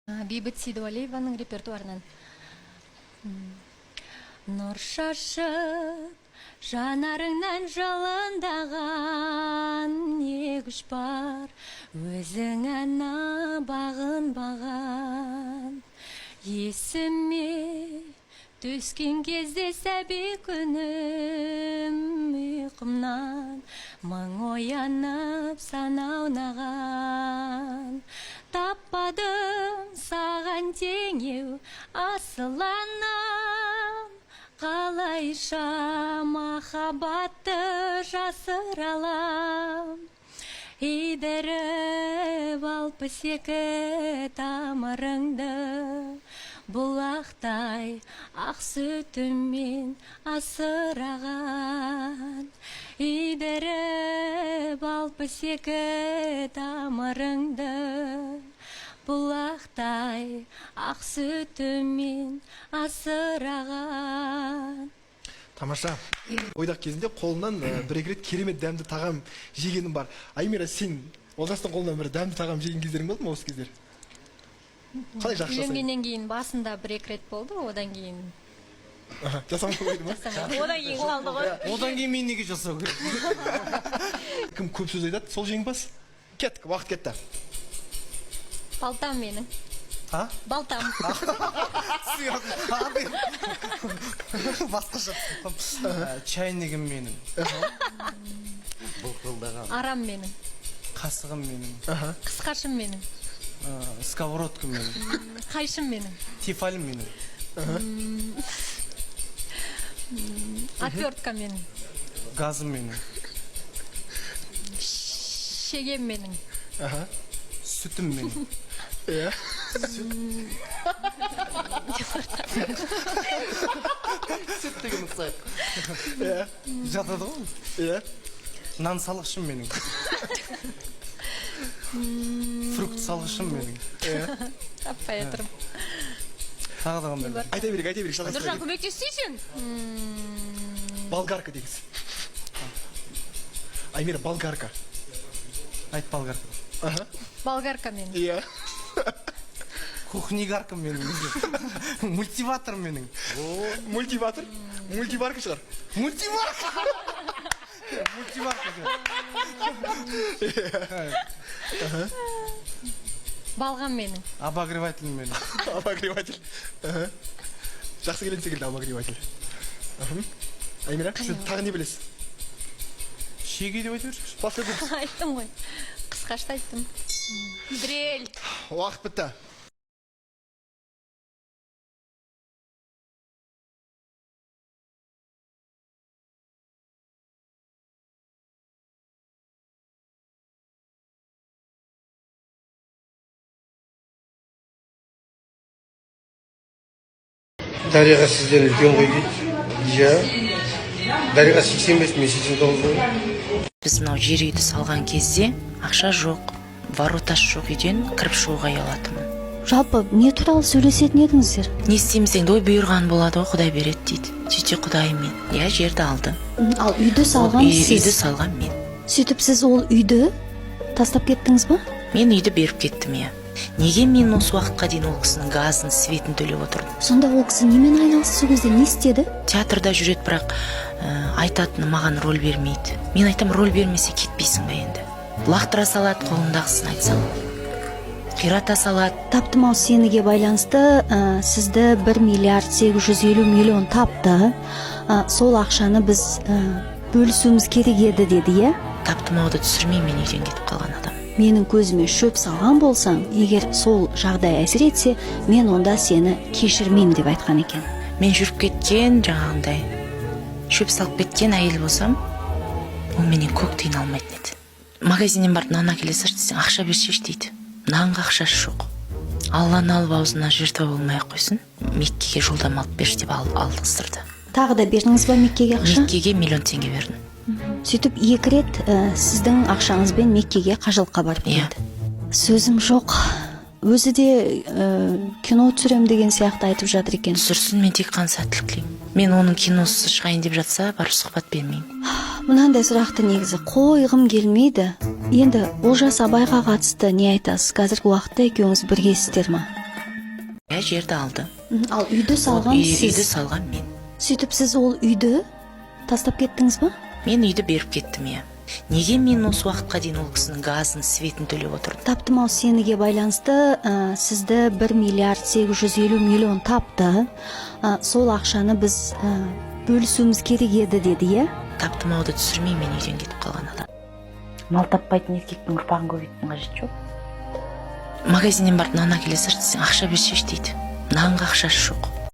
Бейбіт Сейдуалиеваның репертуарынан. Нұр шашып, жанарыңнан жалындаған егіш бар, өзің ана бағынбаған. Есіме түскен кезде сәби күнім, ұйқымнан мың оянып санаунаған. Таппадым саған теңеу асыл анам, қалайша махаббатты жасыралам. Идіріп алпыс екі тамырыңды, бұлақтай ақ сүтіммен асыраған. Идіріп алпыс екі тамырыңды, бұлақтай ақ сүтіммен асыраған. Тамаша. Ойдақ кезінде қолынан бір-екі рет керемет дәмді тағам жегенім бар. Аймира, сен Олжастың қолынан бір дәмді тағам жеген кездерің болды ма осы кездер? Қалай жақсы жасайсың? Үйленгеннен кейін басында бір-екі рет болды, одан кейін жасамай қойды ма? одан кейін қалды ғой. Одан кейін мен неге жасау керек? Кім көп сөз айтады, сол жеңімпаз? Кеттік, уақыт кетті. Балтам менің. А? Балтам. Басқаша чайнигім менің. Арам менің. Қасығым менің. Қысқашым менің. Сковородкам менің. Қайшым менің. Тефалім менің. Отвертка менің. Газым менің. Шегем менің. Сүтім менің. Иә. Сүт деген ұқсайды. Жатады ғой? Иә. Нан салғышым менің. Фрукт салғышым менің. Таппай отырым. Тағы да қандай бар? Айта берейік, Нұржан, көмектессейшін. Болгарка дегіз. Аймира, болгарка. Айт болгарка. Болгарка менің. Иә. Кухнигаркам менің. Мультиватор менің. Мультиватор? Мультиварка шығар. Мультиварка! Мультиварка. Балғам менің. Обогреватель менің. Обогреватель. Жақсы келген секілді обогреватель. Аймира, сен тағы не білесіз? Шеге деп айтып жүрші. Последовательность. Айттым ғой. Қысқашты айттым. Дрель. Уақыт бітті. Дариға сізден үлкен ғой дейді. Иә. Дариға 85, мен 89 ғой. Біз мынау жер үйді салған кезде ақша жоқ, воротасы жоқ үйден кіріп шығуға ұялатынмын. Жалпы не туралы сөйлесетін едіңіздер? Не істемесең де ой бұйырған болады ғой, Құдай береді дейді. Сөйте Құдаймен. Иә, жерді алды. Ал үйді салған сіз? Үйді салған мен. Сөйтіп сіз ол үйді тастап кеттіңіз ба? Мен үйді беріп кеттім, иә. Неге мен осы уақытқа дейін ол кісінің газын, светін төлеп отырдым? Сонда ол кісі немен айналысты сол кезде, не істеді? Театрда жүреді, бірақ айтатыны маған рөл бермейді. Мен айтам, рөл бермесе кетпейсің ба енді? Лақтыра салады, қолындағысын айтсам. Қирата салады. Таптым ау сеніге байланысты сізді 1 миллиард 850 миллион тапты. Сол ақшаны біз бөлісуіміз керек еді деді, е? Таптым ауды түсірмей мен үйден кетіп қалған адам. Менің көзіме шөп салған болсаң, егер сол жағдай әсер етсе, мен онда сені кешірмеймін деп айтқан екен. Мен жүріп кеткен жаңағындай шөп салып кеткен әйел болсам, ол менен көк тиын алмайтын еді. Магазиннен барып нан әкеле салшы десең, ақша берсеш дейді. Нанға ақшасы жоқ. Алланы алып аузына жыртып болмай-ақ қойсын, Меккеге жолдама алып берші деп алдырды. Тағы да бердіңіз ба Меккеге ақша? Меккеге $1 миллион бердім. Сөйтіп 2 рет сіздің ақшаңызбен Меккеге қажылыққа барып келді. Сөзім жоқ. Өзі де кино түсірем деген сияқты айтып жатыр екен. Түсірсін, мен тек қана сәттілік тілеймін. Мен оның киносы шығайын деп жатса, барып сұхбат бермеймін. Мынандай сұрақты негізі қойғым келмейді. Енді Олжас Абайға қатысты не айтасыз? Қазіргі уақытта екеуіңіз біргесіздер ма? жерді алды. Ал үйді салған Үйді сіз. салған мен. Сөйтіп сіз ол үйді тастап кеттіңіз ба? Мен үйді беріп кеттім, иә. Неге мен осы уақытқа дейін ол кісінің газын, светін төлеп отырдым? Таптымау сеніге байланысты сізді 1 миллиард 850 миллион тапты. Сол ақшаны біз бөлісуіміз керек еді деді, е? Таптымауды түсірмей мен үйден кетіп қалған адам. Мал таппайтын еркектің ұрпағын көбейтудің қажеті жоқ. Магазиннен барып нан әкеле сыр десең, ақша берсеш дейді. Нанға ақшасы жоқ.